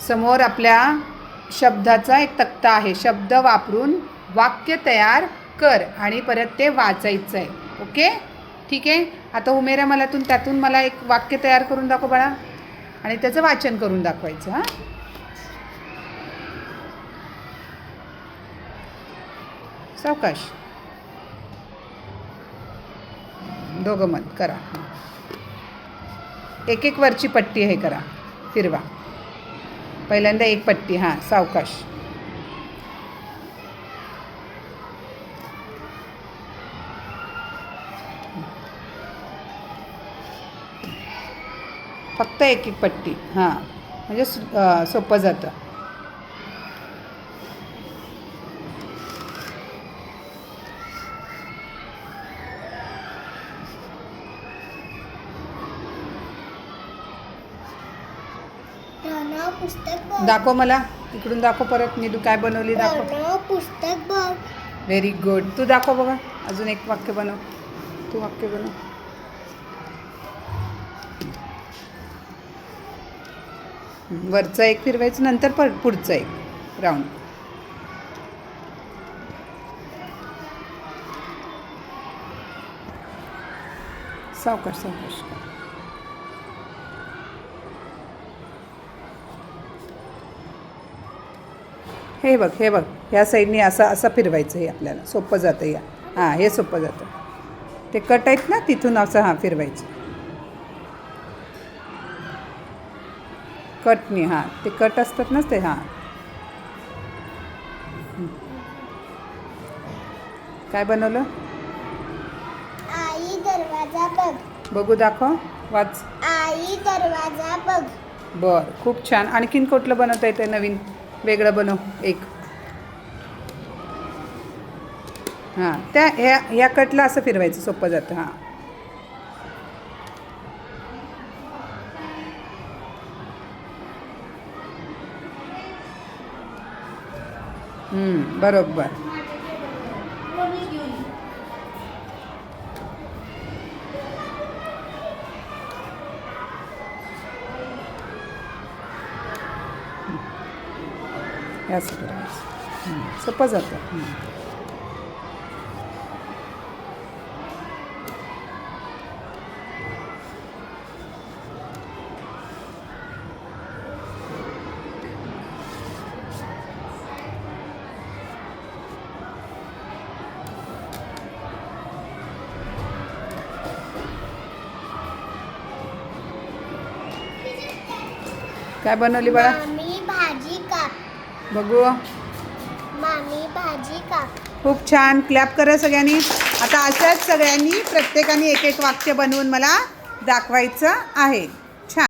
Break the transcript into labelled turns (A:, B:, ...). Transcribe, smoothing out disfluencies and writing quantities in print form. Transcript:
A: समोर आपल्या शब्दाचा एक तक्ता आहे. शब्द वापरून वाक्य तयार कर आणि परत ते वाचायचं आहे. ओके, ठीक आहे. आता उमेरा मला त्यातून मला एक वाक्य तयार करून दाखव बाळा आणि त्याचं वाचन करून दाखवायचं. हां, सावकाश, दोघं मत करा. एक एक वरची पट्टी हे करा, फिरवा. पहिल्यांदा एक पट्टी. हां, सावकाश. फक्त एक एक पट्टी. हां, म्हणजे सोपं जातं.
B: पुस्तक
A: दाखव मला, इकडून दाखव परत. नीदू काय बनवली दाखव.
B: पुस्तक बघ.
A: Very good. तू दाखव बघा, अजून एक वाक्य बनव. तू वाक्य बनव. वरचं एक फिरवायचं, नंतर पुढचं एक राऊंड. सावकाश सावकाश. हे बघ, हे बघ, ह्या साईडने असं फिरवायचं. हे आपल्याला सोपं जातं. या हां, हे सोपं जातं. ते कट आहेत ना, तिथून असं हां फिरवायचं. कटनी. हां, ते कट असतात ना ते. हां, काय बनवलं.
B: आई दरवाजा बघ.
A: बघू, दाखव, वाच.
B: आई दरवाजा बघ.
A: बरं, खूप छान. आणखीन कुठलं बनवता येतं नवीन, वेगळं बनव एक. हां, त्या ह्या कटला असं फिरवायचं, सोपं जातं. हां, बरोबर. असं फिरवायचं, सोपं जातं. काय बनवली बाळा.
B: मामी भाजी काप.
A: बघू.
B: मामी भाजी काप.
A: खूप छान. क्लॅप करा सगळ्यांनी. आता अशाच सगळ्यांनी प्रत्येकाने एक एक वाक्य बनवून मला दाखवायचं आहे.